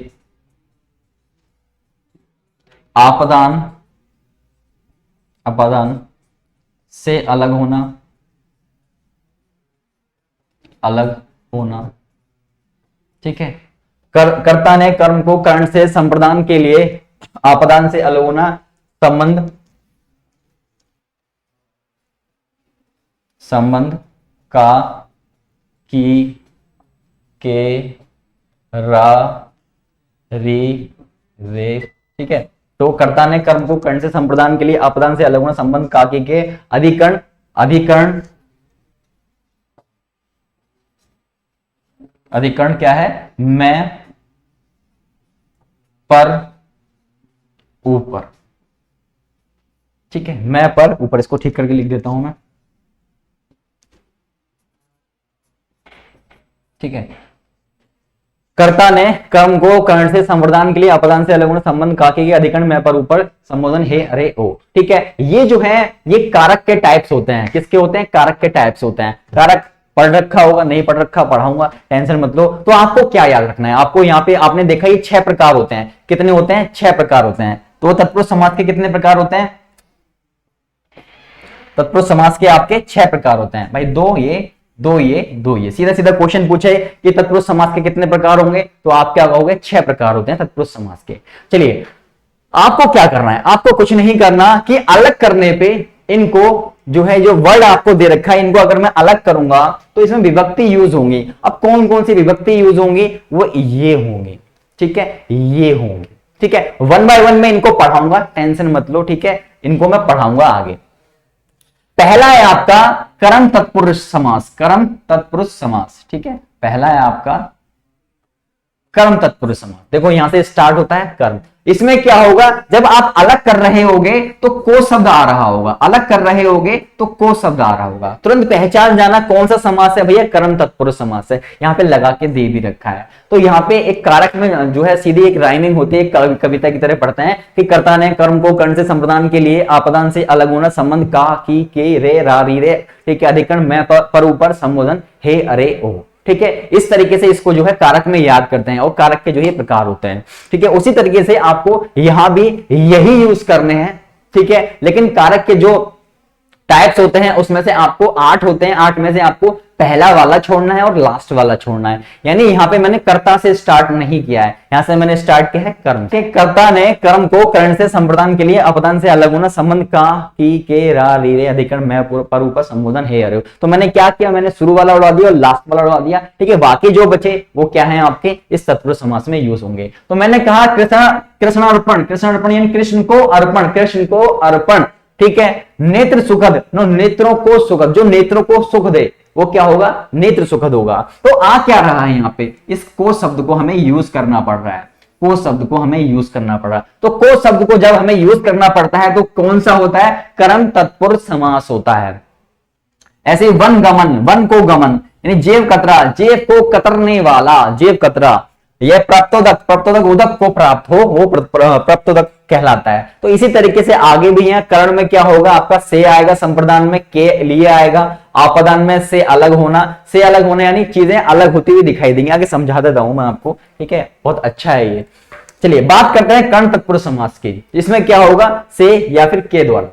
आपादान, अपादान से अलग होना, अलग होना, ठीक है। कर्ता ने कर्म को कर्ण से संप्रदान के लिए आपादान से अलग होना, संबंध, संबंध का, की, के, रा, री, रे, ठीक है। तो कर्ता ने कर्म को कर्ण से संप्रदान के लिए आपादान से अलग होना, संबंध का, के, अधिकरण, अधिकरण, अधिकरण क्या है, मैं पर ऊपर, ठीक है। मैं पर ऊपर, इसको ठीक करके लिख देता हूं मैं, ठीक है। कर्ता ने कर्म को कर्ण से संप्रदान के लिए आपादान से अलग होना, संबंध काके के, अधिकरण मैं पर ऊपर, संबोधन हे अरे ओ, ठीक है। ये जो है ये कारक के टाइप्स होते हैं। किसके होते हैं? कारक के टाइप्स होते हैं। कारक पढ़ रखा होगा, नहीं पढ़ रखा पढ़ाऊंगा, टेंशन मत लो। तो आपको क्या याद रखना है, आपको यहाँ पे आपने देखा ये 6 प्रकार होते हैं। कितने होते हैं? 6 प्रकार होते हैं। तो तत्पुरुष समास के कितने प्रकार होते हैं? तत्पुरुष समास के आपके 6 प्रकार होते हैं भाई, दो ये। सीधा सीधा क्वेश्चन पूछे कि तत्पुरुष समास के कितने प्रकार होंगे, तो आप क्या कहोगे? 6 प्रकार होते हैं तत्पुरुष समास के। चलिए आपको क्या करना है, आपको कुछ नहीं करना कि अलग करने पे इनको जो है, जो वर्ड आपको दे रखा है, इनको अगर मैं अलग करूंगा तो इसमें विभक्ति यूज होंगी। अब कौन कौन सी विभक्ति यूज होंगी? वो ये होंगी, ठीक है, ये होंगी, ठीक है। 1 बाय 1 में इनको पढ़ाऊंगा, टेंशन मत लो, ठीक है। इनको मैं पढ़ाऊंगा आगे। पहला है आपका कर्म तत्पुरुष समास, कर्म तत्पुरुष समास, ठीक है। पहला है आपका कर्म तत्पुरुष समास। देखो यहां से स्टार्ट होता है कर्म। इसमें क्या होगा, जब आप अलग कर रहे होगे तो को शब्द आ रहा होगा, अलग कर रहे होगे तो को शब्द आ रहा होगा। तुरंत पहचान जाना कौन सा समास है भैया, कर्म तत्पुरुष समास है। यहाँ पे लगा के दे भी रखा है। तो यहाँ पे एक कारक में जो है सीधी एक राइमिंग होती है, कविता की तरह पढ़ते हैं कि कर्ता ने कर्म को कर्ण से संप्रदान के लिए आपादान से अलग होना, संबंध का, की, के, रे, रा, री, रे, ठीक है, अधिकरण मैं पर ऊपर, संबोधन हे अरे ओ, ठीक है। इस तरीके से इसको जो है कारक में याद करते हैं और कारक के जो है प्रकार होते हैं, ठीक है। उसी तरीके से आपको यहां भी यही यूज करने हैं, ठीक है। लेकिन कारक के जो टाइप्स होते हैं उसमें से आपको 8 होते हैं। 8 में से आपको पहला वाला छोड़ना है और लास्ट वाला छोड़ना है। यानी यहां पे मैंने कर्ता से स्टार्ट नहीं किया है, यहां से मैंने स्टार्ट किया है कर्म के। कर्ता ने कर्म को कर्ण से संप्रदान के लिए आपादान से अलग होना, संबंध का, की, के, रा, री, रे, अधिकरण मैं पर ऊपर, संबोधन हे अरे। तो मैंने क्या किया, मैंने शुरू वाला उड़ा दिया और लास्ट वाला उड़ा दिया, ठीक है। बाकी जो बचे वो क्या है आपके इस तत्पुरुष समास में यूज होंगे। तो मैंने कहा कृष्णार्पण, कृष्णार्पण यानी कृष्ण को अर्पण, कृष्ण को अर्पण, ठीक है। नेत्र सुखद, नेत्रों को सुखद, जो नेत्रों को सुख दे वो क्या होगा, नेत्र सुखद होगा। तो आ क्या रहा है यहाँ पे, इस को शब्द को हमें यूज करना पड़ रहा है, को शब्द को हमें यूज करना पड़ रहा है। तो को शब्द को जब हमें यूज करना पड़ता है तो कौन सा होता है, कर्म तत्पुरुष समास होता है। ऐसे वन गमन, वन को गमन यानी जेव कतरा, जेव को कतरने वाला, जेव कतरा, यह प्राप्तोदक, प्राप्तोदक उदक को प्राप्त हो, वो प्राप्तोदक कहलाता है। तो इसी तरीके से आगे भी है, कर्ण में क्या होगा आपका से आएगा, संप्रदान में के लिए आएगा, आपादान में से अलग होना, से अलग होना यानी चीजें अलग होती हुई दिखाई देंगी। आगे समझा देता हूं मैं आपको, ठीक है, बहुत अच्छा है ये। चलिए बात करते हैं कर्ण तत्पुरुष समास की। इसमें क्या होगा, से या फिर के द्वारा,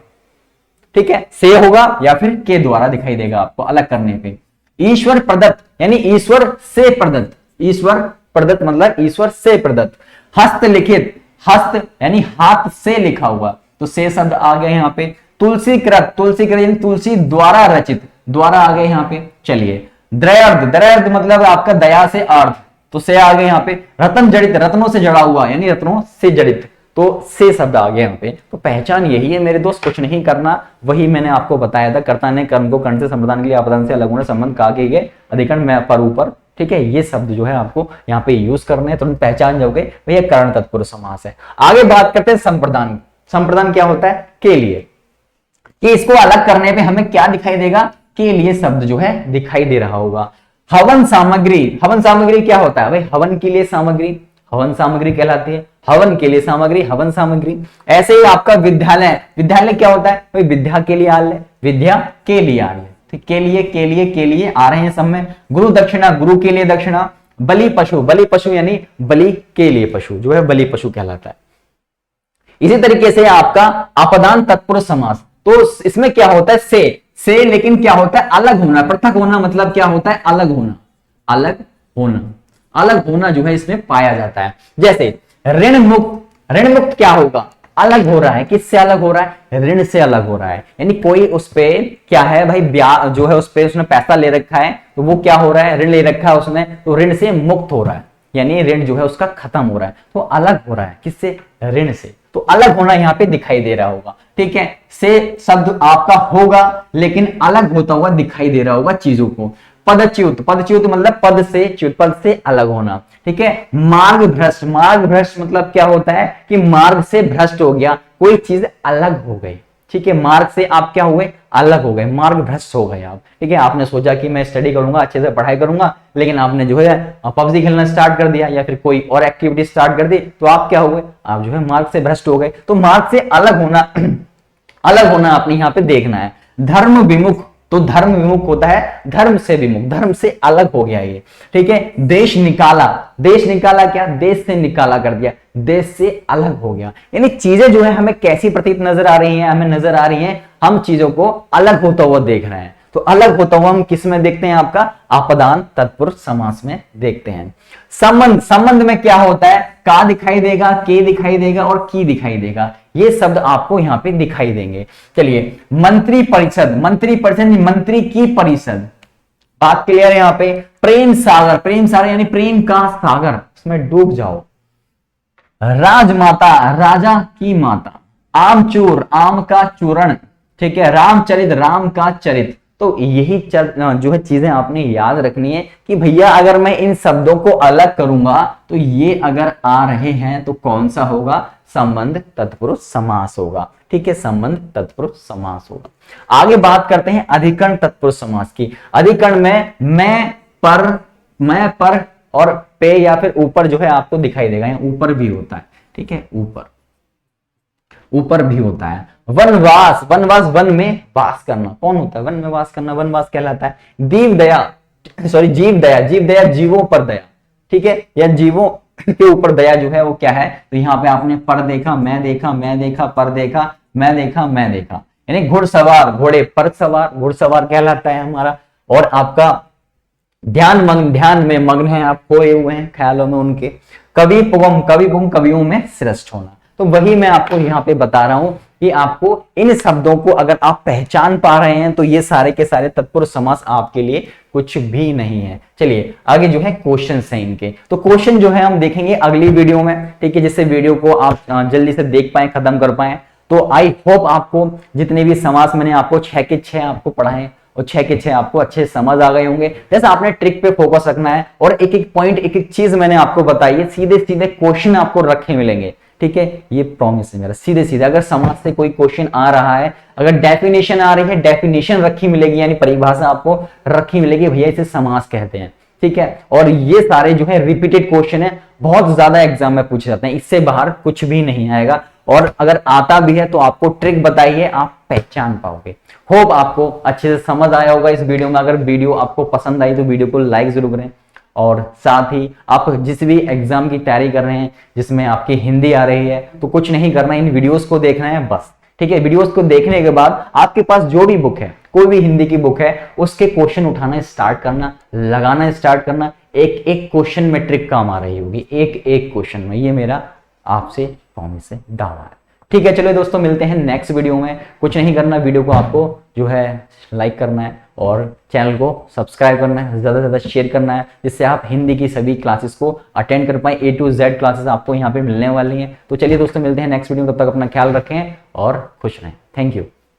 ठीक है, से होगा या फिर के द्वारा दिखाई देगा आपको अलग करने पे। ईश्वर प्रदत्त यानी ईश्वर से प्रदत्त, ईश्वर प्रदत्त मतलब ईश्वर से प्रदत्त। हस्तलिखित, हस्त यानी हाथ से लिखा हुआ, तो से शब्द आ गया यहाँ पे। तुलसीकृत, तुलसीकृत यानी तुलसी द्वारा रचित, द्वारा आ गए यहाँ पे। चलिए द्रयर्ध, द्रयर्ध मतलब आपका दया से अर्थ, तो से आ गए यहाँ पे। रत्न जड़ित, रत्नों से जड़ा हुआ यानी रत्नों से जड़ित, तो से शब्द आ गया यहाँ पे। तो पहचान यही है मेरे दोस्त, कुछ नहीं करना, वही मैंने आपको बताया था। कर्ता ने कर्म को कर्ण से संप्रदान के लिए आपादान से अलग होना, संबंध का, के, अधिकरण मैं पर ऊपर, ठीक है। ये शब्द जो है आपको यहाँ पे यूज करने हैं, तुरंत पहचान जाओगे भैया कर्ण तत्पुरुष समास है। आगे बात करते हैं संप्रदान। संप्रदान क्या होता है, के लिए, कि इसको अलग करने पे हमें क्या दिखाई देगा, के लिए शब्द जो है दिखाई दे रहा होगा। हवन सामग्री, हवन सामग्री क्या होता है भाई, हवन के लिए सामग्री, हवन सामग्री कहलाती है। हवन के लिए सामग्री, हवन सामग्री। ऐसे ही आपका विद्यालय, विद्यालय क्या होता है भाई, विद्या के लिए आलय, विद्या के लिए आलय, के लिए, के लिए, के लिए आ रहे हैं सब में। गुरु दक्षिणा, गुरु के लिए दक्षिणा। बलि पशु, बलि पशु यानी बलि के लिए पशु जो है बलि पशु कहलाता है। इसी तरीके से आपका अपदान तत्पुरुष समास, तो इसमें क्या होता है से लेकिन क्या होता है अलग होना, पृथक होना, मतलब क्या होता है अलग होना, अलग होना, अलग होना जो है इसमें पाया जाता है। जैसे ऋण मुक्त, ऋण मुक्त क्या होगा, अलग हो रहा है, किससे अलग हो रहा है, ऋण से अलग हो रहा है, यानी कोई उस पे क्या है भाई ब्याज जो है उस पे उसने पैसा ले रखा है, तो वो क्या हो रहा है, ऋण ले रखा है उसने, तो ऋण से मुक्त हो रहा है, यानी ऋण जो है उसका खत्म हो रहा है, तो अलग हो रहा है किससे, ऋण से, तो अलग होना यहाँ पे दिखाई दे रहा होगा। ठीक है, से शब्द आपका होगा लेकिन अलग होता हुआ दिखाई दे रहा होगा चीजों को। पदच्युत, पदच्युत मतलब पद से च्युत, पद से अलग होना। ठीक है, मार्ग भ्रष्ट, मार्ग भ्रष्ट मतलब क्या होता है कि मार्ग से भ्रष्ट हो गया, कोई चीज अलग हो गई। ठीक है, मार्ग से आप क्या हुए, अलग हो गए, मार्ग भ्रष्ट हो गए आप। ठीक है, आपने सोचा कि मैं स्टडी करूंगा, अच्छे से पढ़ाई करूंगा, लेकिन आपने जो है पबजी खेलना स्टार्ट कर दिया या फिर कोई और एक्टिविटी स्टार्ट कर दी, तो आप क्या हुए, आप जो है मार्ग से भ्रष्ट हो गए। तो मार्ग से अलग होना अलग होना आपने यहाँ पे देखना है। धर्म विमुख, तो धर्म विमुख होता है धर्म से विमुख, धर्म से अलग हो गया ये। ठीक है, देश निकाला, देश निकाला क्या, देश से निकाला कर दिया, देश से अलग हो गया, यानी चीजें जो है हमें कैसी प्रतीत नजर आ रही हैं, हमें नजर आ रही हैं हम चीजों को अलग होता हुआ देख रहे हैं। तो अलग होता हुआ हम किस में देखते हैं, आपका अपदान तत्पुरुष समास में देखते हैं। संबंध, संबंध में क्या होता है, का दिखाई देगा, के दिखाई देगा और की दिखाई देगा, ये शब्द आपको यहाँ पे दिखाई देंगे। चलिए, मंत्री परिषद, मंत्री परिषद, मंत्री की परिषद, बात क्लियर है यहाँ पे। प्रेम सागर, प्रेम सागर यानी प्रेम का सागर, इसमें डूब जाओ। राजमाता, राजा की माता। आमचूर, आम का चूर्ण। ठीक है, रामचरित, राम का चरित। तो यही जो है चीजें आपने याद रखनी है कि भैया अगर मैं इन शब्दों को अलग करूंगा तो ये अगर आ रहे हैं तो कौन सा होगा, संबंध तत्पुरुष समास होगा। ठीक है, संबंध तत्पुरुष समास होगा। आगे बात करते हैं अधिकरण तत्पुरुष समास की। अधिकरण में मैं पर और पे या फिर ऊपर जो है आपको दिखाई देगा, यहाँ ऊपर भी होता है। ठीक है, ऊपर, ऊपर भी होता है। वनवास, वनवास वन में वास करना, कौन होता है वन में वास करना, वनवास कहलाता है। जीव दया, सॉरी जीव दया, जीव दया जीवों पर दया। ठीक है, या जीवों के ऊपर दया जो है वो क्या है, तो यहाँ पे आपने पर देखा, मैं देखा, मैं देखा, पर देखा, मैं देखा, मैं देखा, यानी घुड़सवार, घोड़े पर सवार, घुड़सवार कहलाता है हमारा। और आपका ध्यान में मग्न है, आप खोए हुए हैं ख्यालों में उनके। कवि पुगम, कवि पुगम कवियों में श्रेष्ठ होना। तो वही मैं आपको यहाँ पे बता रहा हूं कि आपको इन शब्दों को अगर आप पहचान पा रहे हैं तो ये सारे के सारे तत्पुरुष समास आपके लिए कुछ भी नहीं है। चलिए आगे जो है क्वेश्चन है इनके, तो क्वेश्चन जो है हम देखेंगे अगली वीडियो में। ठीक है, जिससे वीडियो को आप जल्दी से देख पाए, खत्म कर पाए। तो आई होप आपको जितने भी समास मैंने आपको 6 के 6 आपको पढ़ाए और 6 के 6 आपको अच्छे समझ आ गए होंगे। जैसे आपने ट्रिक पे फोकस रखना है और एक एक पॉइंट, एक एक चीज मैंने आपको बताई है, सीधे सीधे क्वेश्चन आपको रखे मिलेंगे। ठीक है, ये प्रॉमिस है मेरा, सीधे सीधे अगर समाज से कोई क्वेश्चन आ रहा है, अगर डेफिनेशन आ रही है, डेफिनेशन रखी मिलेगी, यानी परिभाषा आपको रखी मिलेगी, भैया इसे समास कहते हैं। ठीक है, और ये सारे जो है रिपीटेड क्वेश्चन है, बहुत ज्यादा एग्जाम में पूछे जाते हैं, इससे बाहर कुछ भी नहीं आएगा। और अगर आता भी है तो आपको ट्रिक बताइए, आप पहचान पाओगे। होप आपको अच्छे से समझ आया होगा इस वीडियो में। अगर वीडियो आपको पसंद आई तो वीडियो को लाइक जरूर करें, और साथ ही आप जिस भी एग्जाम की तैयारी कर रहे हैं जिसमें आपकी हिंदी आ रही है, तो कुछ नहीं करना, इन वीडियोस को देखना है बस। ठीक है, वीडियोस को देखने के बाद आपके पास जो भी बुक है, कोई भी हिंदी की बुक है, उसके क्वेश्चन उठाना स्टार्ट करना, लगाना स्टार्ट करना। एक एक क्वेश्चन में ट्रिक काम आ रही होगी, एक एक क्वेश्चन में, ये मेरा आपसे प्रॉमिस है, दावा है। ठीक है, चलो दोस्तों मिलते हैं नेक्स्ट वीडियो में। कुछ नहीं करना, वीडियो को आपको जो है लाइक करना है और चैनल को सब्सक्राइब करना है, ज्यादा से ज्यादा शेयर करना है, जिससे आप हिंदी की सभी क्लासेस को अटेंड कर पाए। A to Z क्लासेस आपको यहाँ पे मिलने वाली हैं। तो चलिए दोस्तों मिलते हैं नेक्स्ट वीडियो में, तब तक अपना ख्याल रखें और खुश रहें। Thank you.